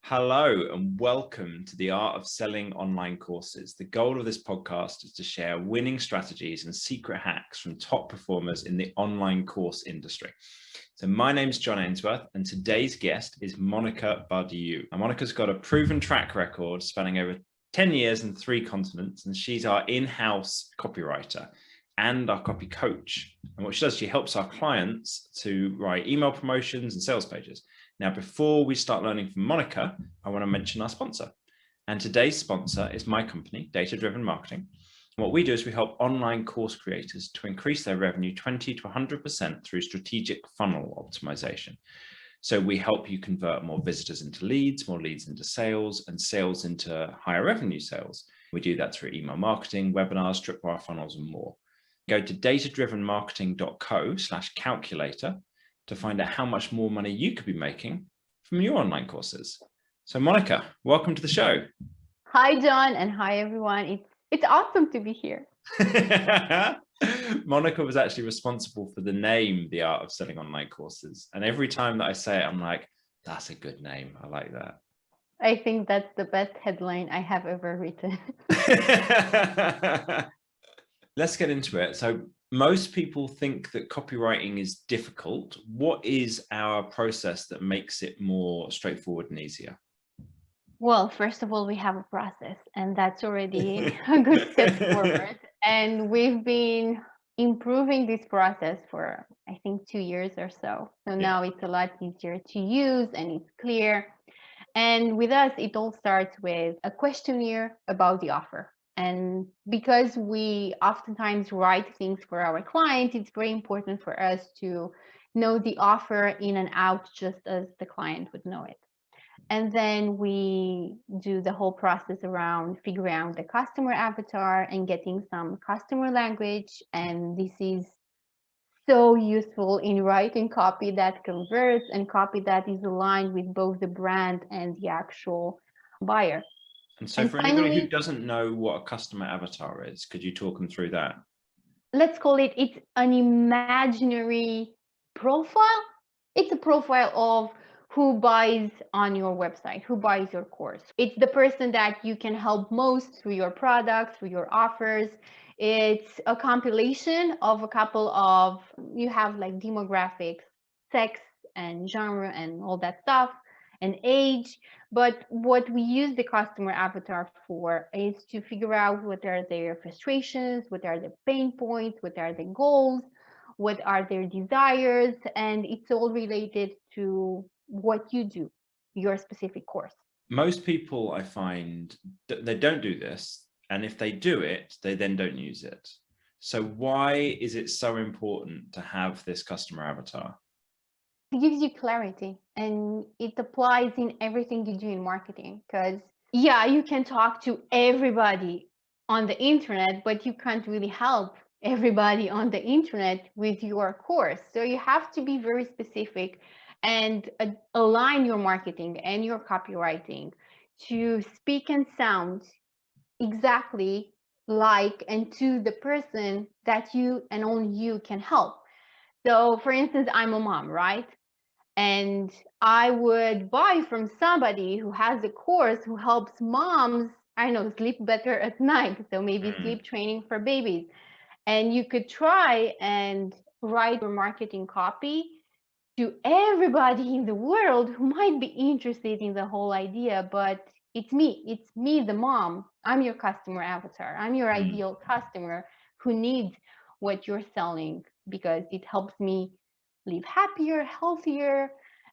Hello and welcome to the Art of Selling Online Courses. The goal of this podcast is to share winning strategies and secret hacks from top performers in the online course industry. So my name is John Ainsworth and today's guest is Monica Badiu. And Monica's got a proven track record spanning over 10 years and 3 continents, and she's our in-house copywriter and our copy coach. And what she does, she helps our clients to write email promotions and sales pages. Now, before we start learning from Monica, I want to mention our sponsor. And today's sponsor is my company, Data Driven Marketing. And what we do is we help online course creators to increase their revenue 20 to 100% through strategic funnel optimization. So we help you convert more visitors into leads, more leads into sales, and sales into higher revenue sales. We do that through email marketing, webinars, tripwire funnels, and more. Go to datadrivenmarketing.co/calculator to find out how much more money you could be making from your online courses. So Monica, welcome to the show. Hi, John, and hi, everyone. It's awesome to be here. Monica was actually responsible for the name, The Art of Selling Online Courses. And every time that I say it, I'm like, that's a good name. I like that. I think that's the best headline I have ever written. Let's get into it. So most people think that copywriting is difficult. What is our process that makes it more straightforward and easier? Well, first of all, we have a process, and that's already a good step forward. And we've been improving this process for, I think, 2 years or so. So now it's a lot easier to use and it's clear. And with us, it all starts with a questionnaire about the offer. And because we oftentimes write things for our clients, it's very important for us to know the offer in and out just as the client would know it. And then we do the whole process around figuring out the customer avatar and getting some customer language. And this is so useful in writing copy that converts and copy that is aligned with both the brand and the actual buyer. And so for anybody who doesn't know what a customer avatar is, could you talk them through that? Let's call it's an imaginary profile. It's a profile of who buys on your website, who buys your course. It's the person that you can help most through your products, through your offers. It's a compilation of a couple of, you have like demographics, sex and genre and all that stuff, and age. But what we use the customer avatar for is to figure out what are their frustrations, what are the pain points, what are the goals, what are their desires, and it's all related to what you do, your specific course. Most people, I find, they don't do this, and if they do it, they then don't use it. So why is it so important to have this customer avatar? It gives you clarity, and it applies in everything you do in marketing, because you can talk to everybody on the internet, but you can't really help everybody on the internet with your course. So you have to be very specific and align your marketing and your copywriting to speak and sound exactly like and to the person that you and only you can help. So for instance, I'm a mom, right? And I would buy from somebody who has a course who helps moms, I know, sleep better at night. So maybe sleep training for babies. And you could try and write your marketing copy to everybody in the world who might be interested in the whole idea, but it's me, the mom. I'm your customer avatar. I'm your ideal customer who needs what you're selling because it helps me live happier, healthier,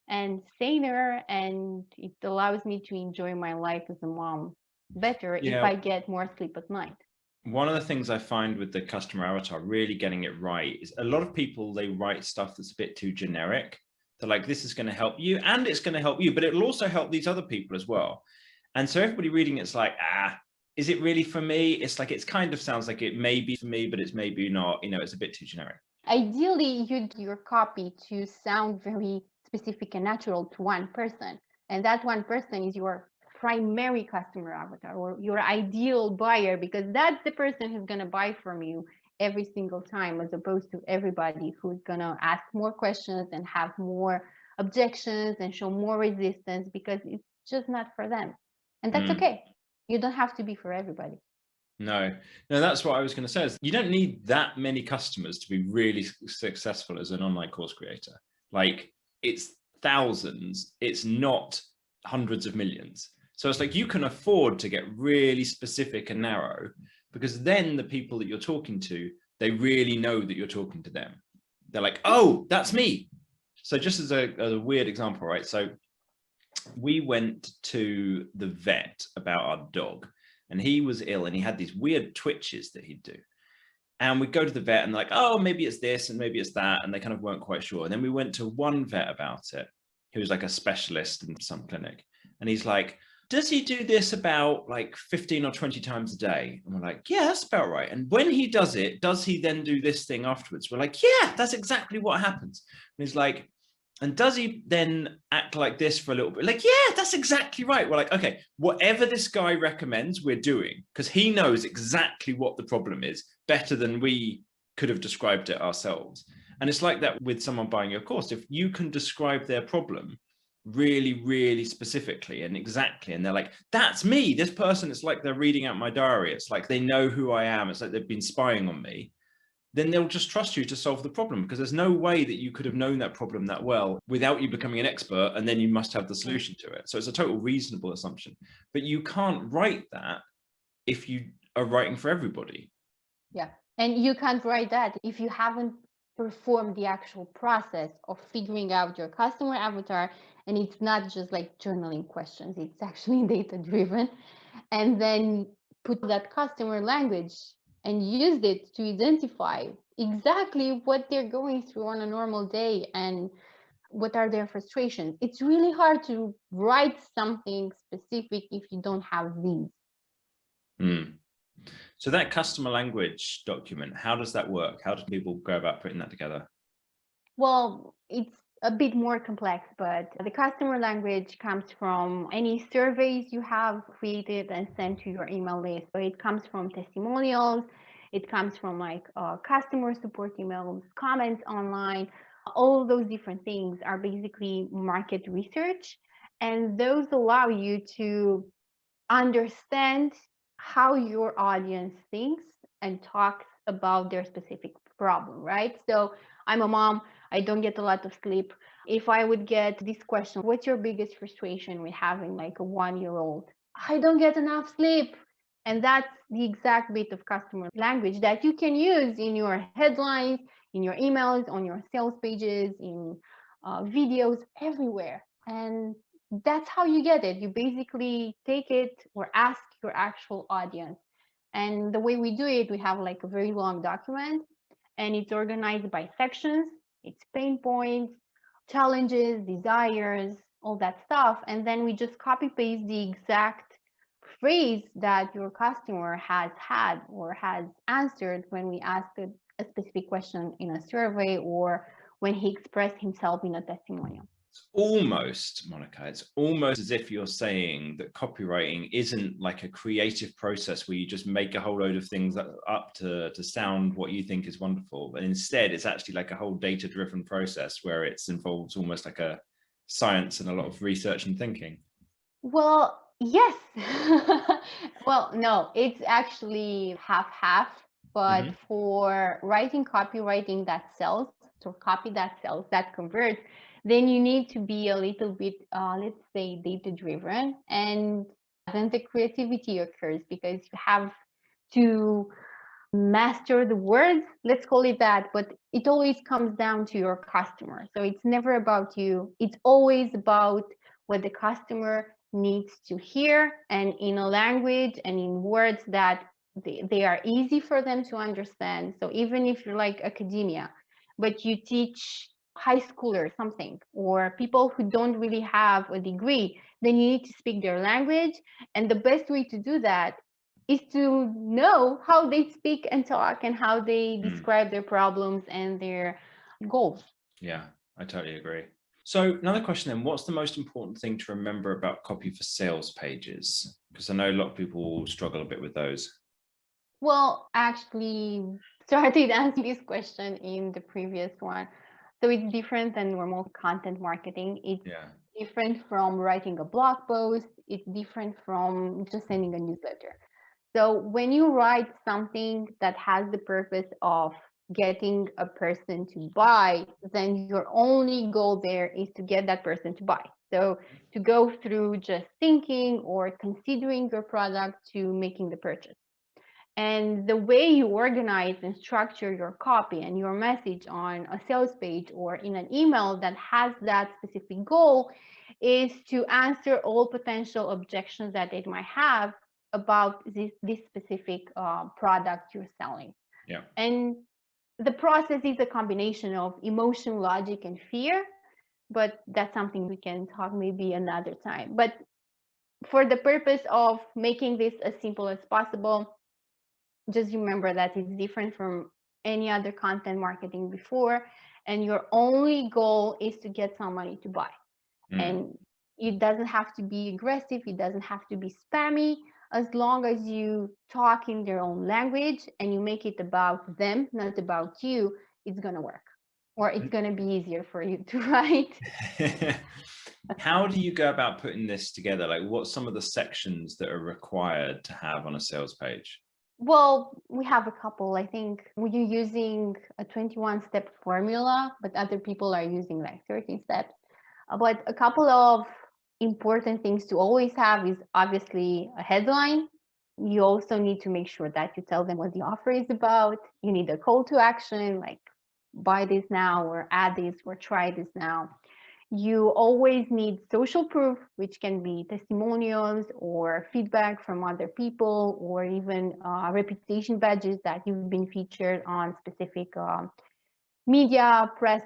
and saner, and it allows me to enjoy my life as a mom better if I get more sleep at night. One of the things I find with the customer avatar, really getting it right, is a lot of people, they write stuff that's a bit too generic. They're like, this is going to help you and it's going to help you, but it'll also help these other people as well. And so everybody reading it's like, is it really for me? It's like, it's kind of sounds like it may be for me, but it's maybe not, it's a bit too generic. Ideally, you'd your copy to sound very specific and natural to one person. And that one person is your primary customer avatar or your ideal buyer, because that's the person who's going to buy from you every single time, as opposed to everybody who's going to ask more questions and have more objections and show more resistance, because just not for them. And that's Mm. okay. You don't have to be for everybody. No, that's what I was going to say. Is you don't need that many customers to be really successful as an online course creator. Like, it's thousands, it's not hundreds of millions. So it's like you can afford to get really specific and narrow, because then the people that you're talking to, they really know that you're talking to them. They're like, oh, that's me. So just as a weird example, right? So we went to the vet about our dog, and he was ill and he had these weird twitches that he'd do. And we'd go to the vet and like, oh, maybe it's this and maybe it's that. And they kind of weren't quite sure. And then we went to one vet about it, who was like a specialist in some clinic. And he's like, does he do this about like 15 or 20 times a day? And we're like, yeah, that's about right. And when he does it, does he then do this thing afterwards? We're like, yeah, that's exactly what happens. And he's like, and does he then act like this for a little bit? Like, yeah, that's exactly right. We're like, okay, whatever this guy recommends, we're doing, because he knows exactly what the problem is better than we could have described it ourselves. And it's like that with someone buying your course. If you can describe their problem really, really specifically and exactly, and they're like, that's me, this person, it's like they're reading out my diary. It's like they know who I am. It's like they've been spying on me. Then they'll just trust you to solve the problem, because there's no way that you could have known that problem that well without you becoming an expert, and then you must have the solution to it. So it's a total reasonable assumption, but you can't write that if you are writing for everybody. Yeah. And you can't write that if you haven't performed the actual process of figuring out your customer avatar. And it's not just like journaling questions, it's actually data driven. And then put that customer language and use it to identify exactly what they're going through on a normal day and what are their frustrations. It's really hard to write something specific if you don't have these. Mm. So that customer language document, how does that work? How do people go about putting that together? Well, it's a bit more complex, but the customer language comes from any surveys you have created and sent to your email list. So it comes from testimonials, it comes from like customer support emails, comments online. All those different things are basically market research, and those allow you to understand how your audience thinks and talks about their specific problem, right? So I'm a mom, I don't get a lot of sleep. If I would get this question, what's your biggest frustration with having like a 1-year-old? I don't get enough sleep. And that's the exact bit of customer language that you can use in your headlines, in your emails, on your sales pages, in videos, everywhere. And that's how you get it. You basically take it or ask your actual audience. And the way we do it, we have like a very long document, and it's organized by sections. It's pain points, challenges, desires, all that stuff. And then we just copy paste the exact phrase that your customer has had or has answered when we asked a specific question in a survey or when he expressed himself in a testimonial. Almost, Monica, it's almost as if you're saying that copywriting isn't like a creative process where you just make a whole load of things up to sound what you think is wonderful. But instead, it's actually like a whole data-driven process where it involves almost like a science and a lot of research and thinking. Well, yes. Well, no, it's actually half-half. But for writing copywriting that sells, or copy that sells, that converts, then you need to be a little bit, let's say, data-driven. And then the creativity occurs because you have to master the words, let's call it that, but it always comes down to your customer. So it's never about you. It's always about what the customer needs to hear, and in a language and in words that they are easy for them to understand. So even if you're like academia, but you teach high schoolers something, or people who don't really have a degree, then you need to speak their language. And the best way to do that is to know how they speak and talk and how they describe their problems and their goals. Yeah, I totally agree. So another question then, what's the most important thing to remember about copy for sales pages? Because I know a lot of people struggle a bit with those. Well, actually started answering this question in the previous one. So it's different than normal content marketing. It's different from writing a blog post. It's different from just sending a newsletter. So when you write something that has the purpose of getting a person to buy, then your only goal there is to get that person to buy. So to go through just thinking or considering your product to making the purchase. And the way you organize and structure your copy and your message on a sales page or in an email that has that specific goal is to answer all potential objections that they might have about this specific product you're selling. Yeah. And the process is a combination of emotion, logic, and fear, but that's something we can talk maybe another time. But for the purpose of making this as simple as possible, just remember that it's different from any other content marketing before, and your only goal is to get somebody to buy. And it doesn't have to be aggressive, it doesn't have to be spammy. As long as you talk in their own language and you make it about them, not about you, it's going to work, or it's going to be easier for you to write. How do you go about putting this together? Like, what's some of the sections that are required to have on a sales page? Well, we have a couple. I think we're using a 21-step formula, but other people are using like 13 steps. But a couple of important things to always have is obviously a headline. You also need to make sure that you tell them what the offer is about. You need a call to action, like buy this now or add this or try this now. You always need social proof, which can be testimonials or feedback from other people, or even reputation badges that you've been featured on specific media, press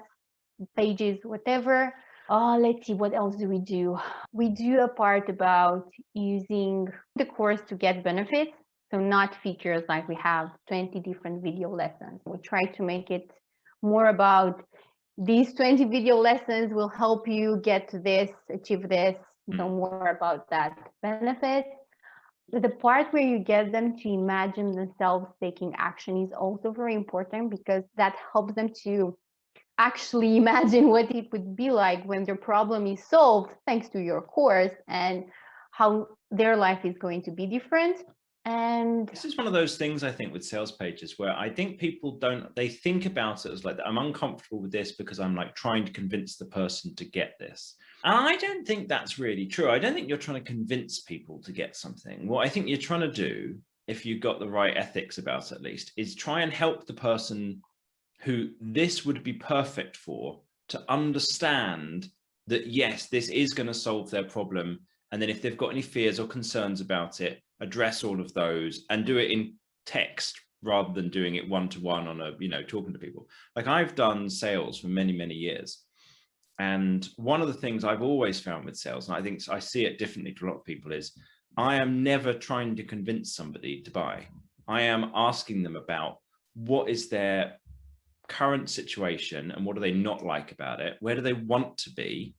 pages, whatever. Let's see, what else do? We do a part about using the course to get benefits. So not features like we have 20 different video lessons. We try to make it more about these 20 video lessons will help you get to this, achieve this, know more about that benefit. The part where you get them to imagine themselves taking action is also very important, because that helps them to actually imagine what it would be like when their problem is solved thanks to your course, and how their life is going to be different. And this is one of those things, I think, with sales pages where I think people they think about it as like, I'm uncomfortable with this because I'm like trying to convince the person to get this. And I don't think that's really true. I don't think you're trying to convince people to get something. What I think you're trying to do, if you've got the right ethics about it at least, is try and help the person who this would be perfect for to understand that, yes, this is going to solve their problem. And then if they've got any fears or concerns about it, address all of those and do it in text rather than doing it one-to-one on a, talking to people. Like, I've done sales for many, many years. And one of the things I've always found with sales, and I think I see it differently to a lot of people, is I am never trying to convince somebody to buy. I am asking them about what is their current situation and what do they not like about it? Where do they want to be?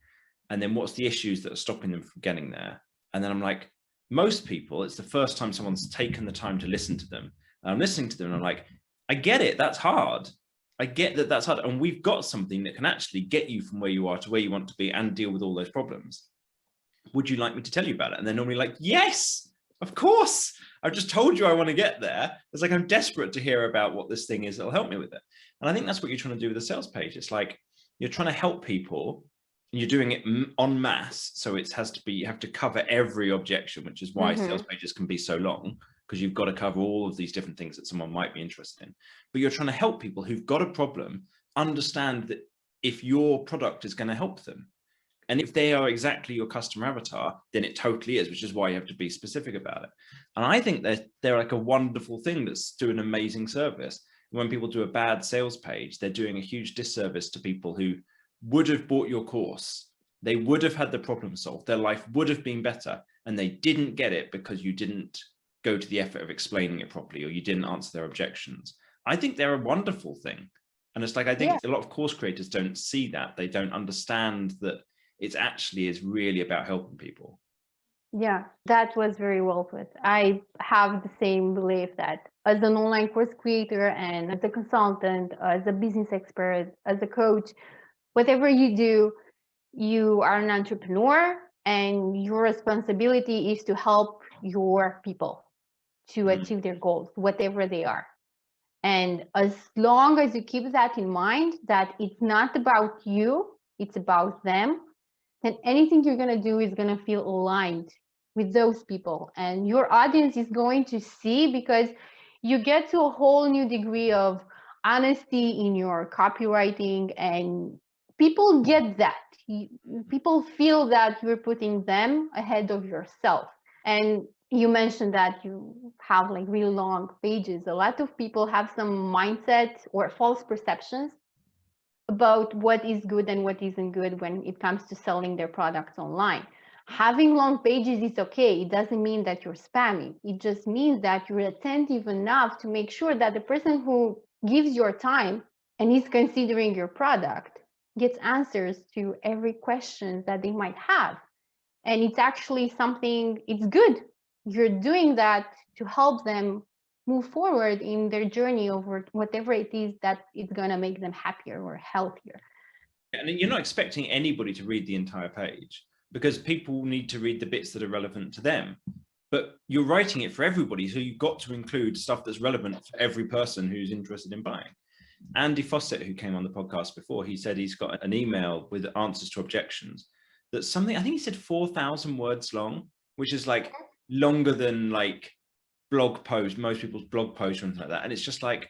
And then what's the issues that are stopping them from getting there? And then I'm like, most people, it's the first time someone's taken the time to listen to them. And I'm listening to them and I'm like, I get it, that's hard. I get that that's hard. And we've got something that can actually get you from where you are to where you want to be and deal with all those problems. Would you like me to tell you about it? And they're normally like, yes, of course. I've just told you I want to get there. It's like, I'm desperate to hear about what this thing is that'll help me with it. And I think that's what you're trying to do with a sales page. It's like, you're trying to help people. You're doing it en masse, so it has to be, you have to cover every objection, which is why sales pages can be so long, because you've got to cover all of these different things that someone might be interested in. But you're trying to help people who've got a problem understand that if your product is going to help them, and if they are exactly your customer avatar, then it totally is, which is why you have to be specific about it. And I think that they're like a wonderful thing that's doing an amazing service. When people do a bad sales page, they're doing a huge disservice to people who would have bought your course. They would have had the problem solved. Their life would have been better, and they didn't get it because you didn't go to the effort of explaining it properly, or you didn't answer their objections. I think they're a wonderful thing. And it's like, I think a lot of course creators don't see that. They don't understand that it actually is really about helping people. Yeah, that was very well put. I have the same belief that as an online course creator and as a consultant, as a business expert, as a coach, whatever you do, You are an entrepreneur and your responsibility is to help your people to achieve their goals, whatever they are. And as long as you keep that in mind, that it's not about you, it's about them, then anything you're going to do is going to feel aligned with those people. And your audience is going to see, because you get to a whole new degree of honesty in your copywriting, and people get that. People feel that you're putting them ahead of yourself. And you mentioned that you have like really long pages. A lot of people have some mindset or false perceptions about what is good and what isn't good when it comes to selling their products online. Having long pages is okay. It doesn't mean that you're spamming. It just means that you're attentive enough to make sure that the person who gives your time and is considering your product gets answers to every question that they might have. And it's actually something, it's good. You're doing that to help them move forward in their journey over whatever it is that is going to make them happier or healthier. And you're not expecting anybody to read the entire page, because people need to read the bits that are relevant to them. But you're writing it for everybody, so you've got to include stuff that's relevant for every person who's interested in buying. Andy Fawcett, who came on the podcast before, he said he's got an email with answers to objections that's something, I think he said 4,000 words long, which is like longer than like blog post, most people's blog posts or anything like that. And it's just like,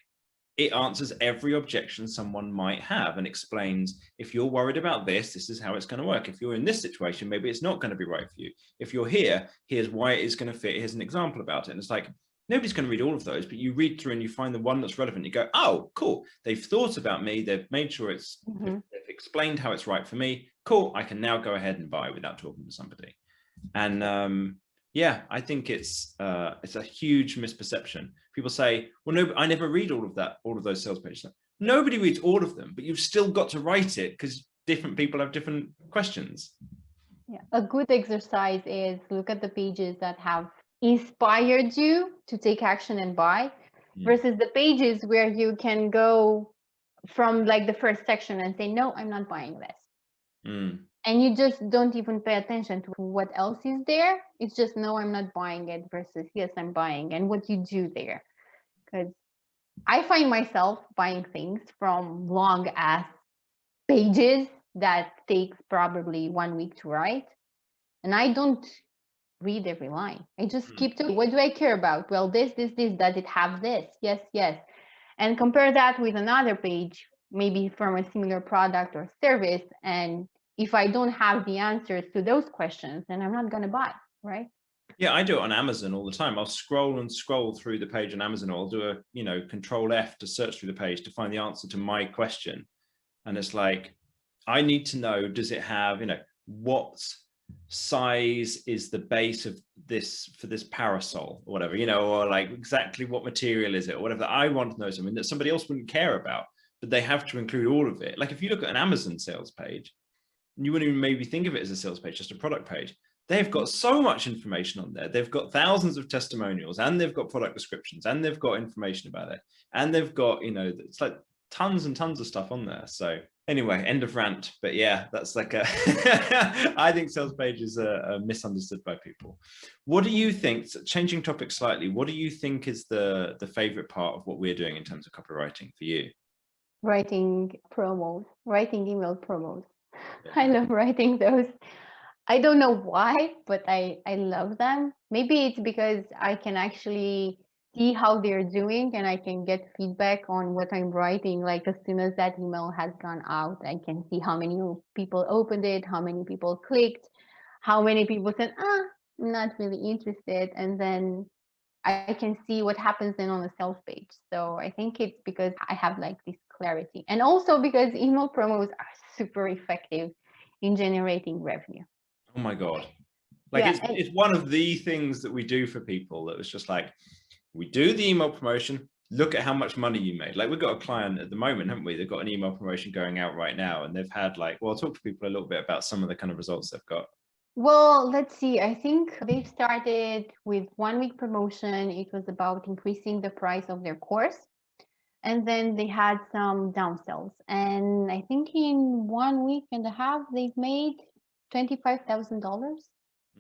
it answers every objection someone might have and explains, if you're worried about this, this is how it's going to work. If you're in this situation, maybe it's not going to be right for you. If you're here, here's why it is going to fit. Here's an example about it. And it's like, nobody's going to read all of those, but you read through and you find the one that's relevant. You go, oh, cool. They've thought about me. They've made sure it's, they've explained how it's right for me. Cool. I can now go ahead and buy without talking to somebody. And yeah, I think it's a huge misperception. People say, well, no, I never read all of those sales pages. Nobody reads all of them, but you've still got to write it because different people have different questions. Yeah, a good exercise is look at the pages that have inspired you to take action and buy, versus the pages where you can go from like the first section and say, no, I'm not buying this. And you just don't even pay attention to what else is there. It's just, no, I'm not buying it, versus, yes, I'm buying, and what you do there. Because I find myself buying things from long ass pages that takes probably 1 week to write. And I don't read every line. I just keep to, what do I care about? Well, this, does it have this? Yes, yes. And compare that with another page, maybe from a similar product or service. And if I don't have the answers to those questions, then I'm not going to buy, right? Yeah, I do it on Amazon all the time. I'll scroll and scroll through the page on Amazon, or I'll do a, Control F to search through the page to find the answer to my question. And it's like, I need to know, does it have, what size is the base of this for this parasol or whatever, or like exactly what material is it or whatever. I want to know something that somebody else wouldn't care about, but they have to include all of it. Like if you look at an Amazon sales page, you wouldn't even maybe think of it as a sales page, just a product page. They've got so much information on there. They've got thousands of testimonials, and they've got product descriptions, and they've got information about it. And they've got, it's like tons and tons of stuff on there. So anyway, end of rant. But yeah, that's like I think sales pages are misunderstood by people. What do you think, changing topic slightly, what do you think is the favorite part of what we're doing in terms of copywriting for you? Writing promos, writing email promos. Yeah. I love writing those. I don't know why, but I love them. Maybe it's because I can actually see how they're doing and I can get feedback on what I'm writing. Like as soon as that email has gone out, I can see how many people opened it, how many people clicked, how many people said, I'm not really interested. And then I can see what happens then on the sales page. So I think it's because I have like this clarity, and also because email promos are super effective in generating revenue. Oh my God. Like yeah, it's one of the things that we do for people that was just like, we do the email promotion, look at how much money you made. Like we've got a client at the moment, haven't we? They've got an email promotion going out right now, and they've had like, well, I'll talk to people a little bit about some of the kind of results they've got. Well, let's see. I think they've started with 1 week promotion. It was about increasing the price of their course. and then they had some downsells. And I think in 1.5 weeks, they've made $25,000,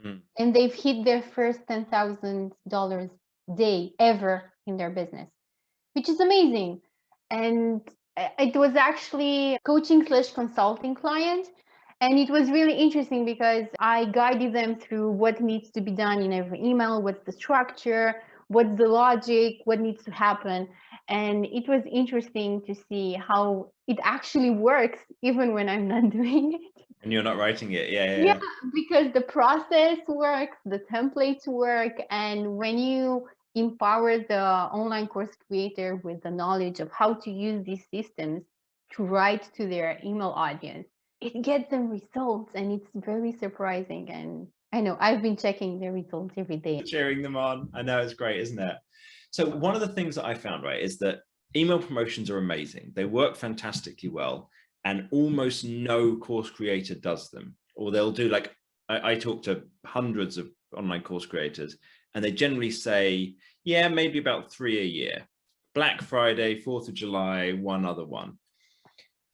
Mm. and they've hit their first $10,000 day ever in their business, which is amazing. And it was actually coaching/consulting client. And it was really interesting because I guided them through what needs to be done in every email, what's the structure, what's the logic, what needs to happen. And it was interesting to see how it actually works, even when I'm not doing it. And you're not writing it. Yeah, yeah, Yeah, yeah. because the process works, the templates work, and when you empower the online course creator with the knowledge of how to use these systems to write to their email audience, it gets them results, and it's very surprising. And I know I've been checking the results every day. Cheering them on. I know, it's great, isn't it? So one of the things that I found, right, is that email promotions are amazing. They work fantastically well, and almost no course creator does them. Or they'll do, like, I talk to hundreds of online course creators, and they generally say, yeah, maybe about 3 a year. Black Friday, 4th of July, one other one.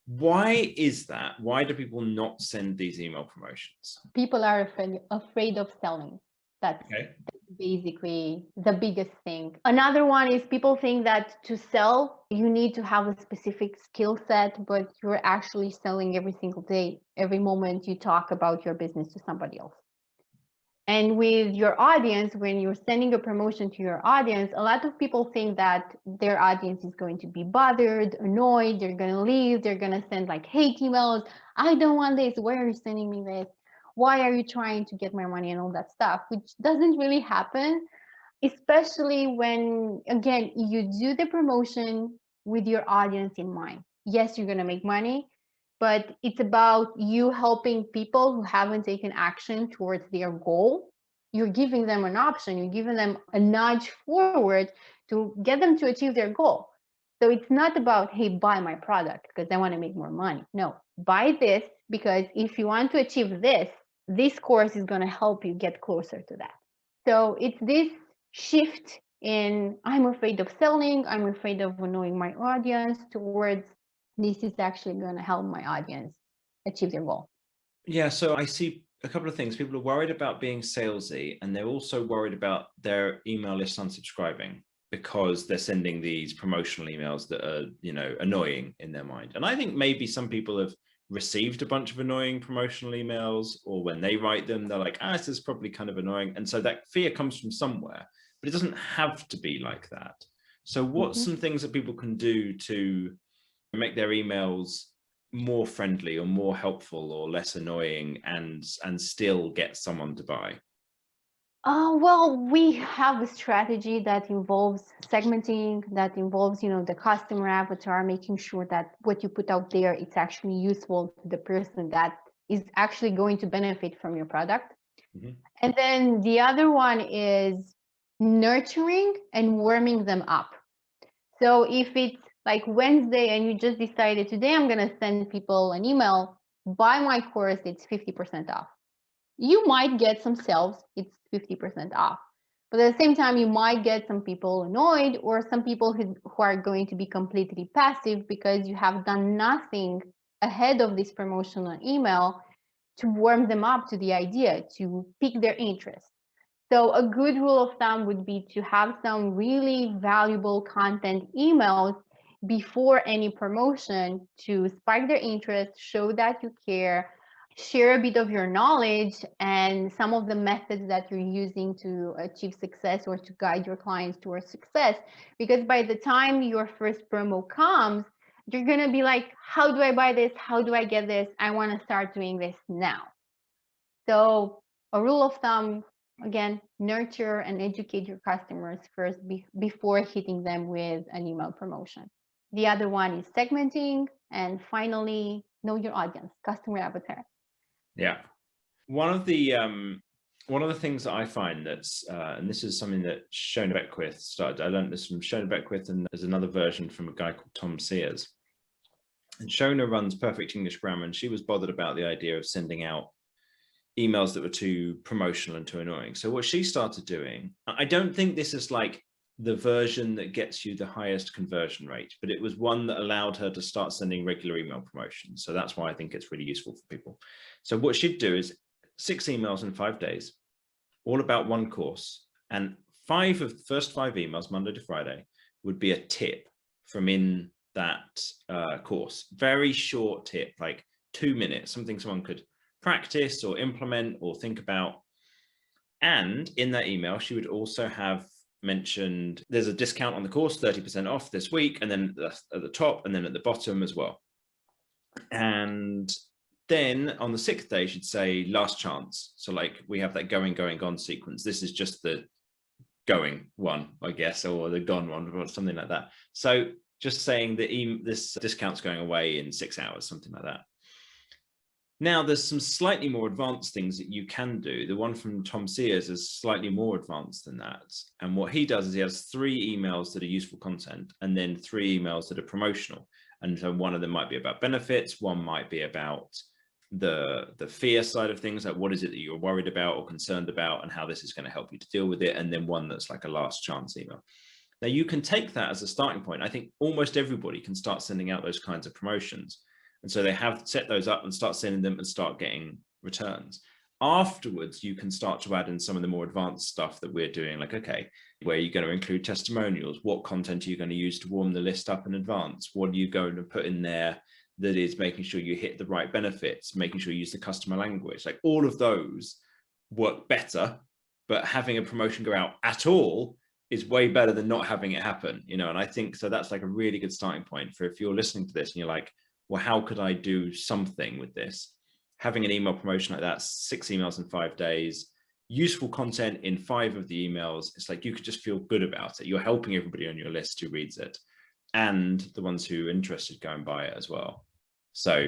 Why is that? Why do people not send these email promotions? People are afraid of selling. That's Okay. basically the biggest thing. Another one is people think that to sell, you need to have a specific skill set, but you're actually selling every single day, every moment you talk about your business to somebody else. And with your audience, when you're sending a promotion to your audience, a lot of people think that their audience is going to be bothered, annoyed, they're going to leave, they're going to send like hate emails. I don't want this. Why are you sending me this? Why are you trying to get my money and all that stuff, which doesn't really happen, especially when, again, you do the promotion with your audience in mind. Yes, you're going to make money, but it's about you helping people who haven't taken action towards their goal. You're giving them an option, you're giving them a nudge forward to get them to achieve their goal. So it's not about, hey, buy my product because I want to make more money. No, buy this because if you want to achieve this, this course is going to help you get closer to that. So it's this shift in I'm afraid of selling, I'm afraid of annoying my audience, towards this is actually going to help my audience achieve their goal. Yeah, so I see a couple of things. People are worried about being salesy, and they're also worried about their email list unsubscribing because they're sending these promotional emails that are, annoying in their mind. And I think maybe some people have received a bunch of annoying promotional emails, or when they write them, they're like, this is probably kind of annoying. And so that fear comes from somewhere, but it doesn't have to be like that. So what's some things that people can do to make their emails more friendly or more helpful or less annoying and still get someone to buy? Well, we have a strategy that involves segmenting, that involves, the customer avatar, making sure that what you put out there, it's actually useful to the person that is actually going to benefit from your product. Mm-hmm. And then the other one is nurturing and warming them up. So if it's like Wednesday and you just decided today I'm going to send people an email, buy my course, it's 50% off. You might get some sales, it's 50% off. But at the same time, you might get some people annoyed, or some people who are going to be completely passive because you have done nothing ahead of this promotional email to warm them up to the idea, to pique their interest. So a good rule of thumb would be to have some really valuable content emails before any promotion to spark their interest, show that you care, share a bit of your knowledge and some of the methods that you're using to achieve success or to guide your clients towards success. Because by the time your first promo comes, you're going to be like, how do I buy this? How do I get this? I want to start doing this now. So a rule of thumb, again, nurture and educate your customers first before hitting them with an email promotion. The other one is segmenting. And finally, know your audience, customer avatar. Yeah. One of the things that I find that's, and this is something that Shona Beckwith started, I learned this from Shona Beckwith, and there's another version from a guy called Tom Sears. And Shona runs Perfect English Grammar, and she was bothered about the idea of sending out emails that were too promotional and too annoying. So what she started doing, I don't think this is like the version that gets you the highest conversion rate, but it was one that allowed her to start sending regular email promotions. So that's why I think it's really useful for people. So what she'd do is 6 emails in 5 days, all about one course, and first five emails, Monday to Friday, would be a tip from in that course. Very short tip, like 2 minutes, something someone could practice or implement or think about. And in that email, she would also have mentioned there's a discount on the course, 30% off this week, and then at the top and then at the bottom as well. And then on the 6th day, she'd say last chance. So like we have that going, going, gone sequence. This is just the going one, I guess, or the gone one, or something like that. So just saying that this discount's going away in 6 hours, something like that. Now, there's some slightly more advanced things that you can do. The one from Tom Sears is slightly more advanced than that. And what he does is he has 3 emails that are useful content and then 3 emails that are promotional. And so one of them might be about benefits, one might be about the fear side of things, like what is it that you're worried about or concerned about and how this is going to help you to deal with it. And then one that's like a last chance email. Now, you can take that as a starting point. I think almost everybody can start sending out those kinds of promotions. And so they have set those up and start sending them and start getting returns. Afterwards, you can start to add in some of the more advanced stuff that we're doing, like, okay, where are you going to include testimonials? What content are you going to use to warm the list up in advance? What are you going to put in there that is making sure you hit the right benefits, making sure you use the customer language? Like all of those work better, but having a promotion go out at all is way better than not having it happen, you know? And I think, so that's like a really good starting point for if you're listening to this and you're like, well, how could I do something with this? Having an email promotion like that, 6 emails in 5 days, useful content in 5 of the emails. It's like, you could just feel good about it. You're helping everybody on your list who reads it and the ones who are interested go and buy it as well. So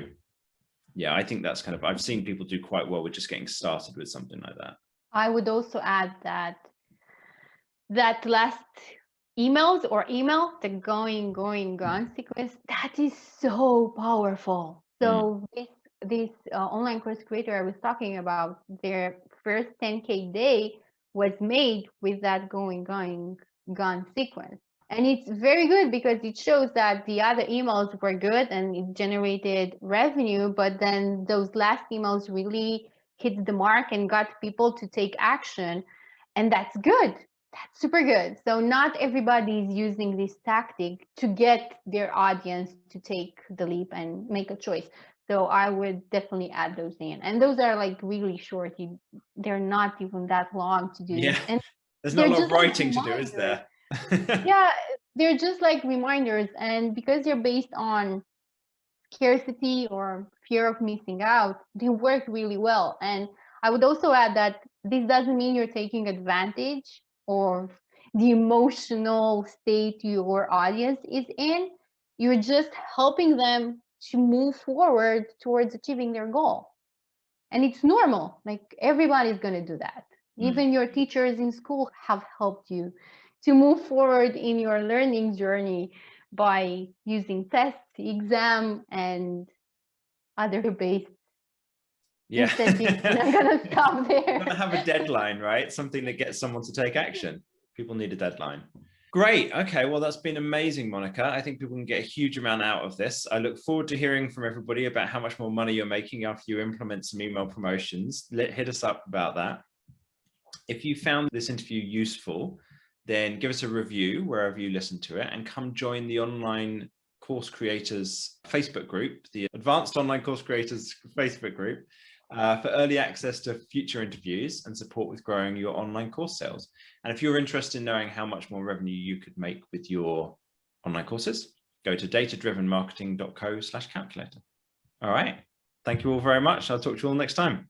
yeah, I think that's kind of, I've seen people do quite well with just getting started with something like that. I would also add that last emails or email, the going, gone sequence, that is so powerful. So this online course creator I was talking about, their first 10K day was made with that going, gone sequence. And it's very good because it shows that the other emails were good and it generated revenue, but then those last emails really hit the mark and got people to take action. And that's good. That's super good. So not everybody is using this tactic to get their audience to take the leap and make a choice. So I would definitely add those in. And those are like really short. They're not even that long to do. Yeah. And there's not a lot of writing to do, is there? Yeah, they're just like reminders. And because they're based on scarcity or fear of missing out, they work really well. And I would also add that this doesn't mean you're taking advantage or the emotional state your audience is in. You're just helping them to move forward towards achieving their goal. And it's normal. Like everybody's going to do that. Even your teachers in school have helped you to move forward in your learning journey by using tests, exam, and other based incentives. And I'm going to stop there. You're going to have a deadline, right? Something that gets someone to take action. People need a deadline. Great. Okay. Well, that's been amazing, Monica. I think people can get a huge amount out of this. I look forward to hearing from everybody about how much more money you're making after you implement some email promotions. Hit us up about that. If you found this interview useful, then give us a review wherever you listen to it and come join the online course creators Facebook group, the Advanced Online Course Creators Facebook group, for early access to future interviews and support with growing your online course sales. And if you're interested in knowing how much more revenue you could make with your online courses, go to datadrivenmarketing.co/calculator. All right. Thank you all very much. I'll talk to you all next time.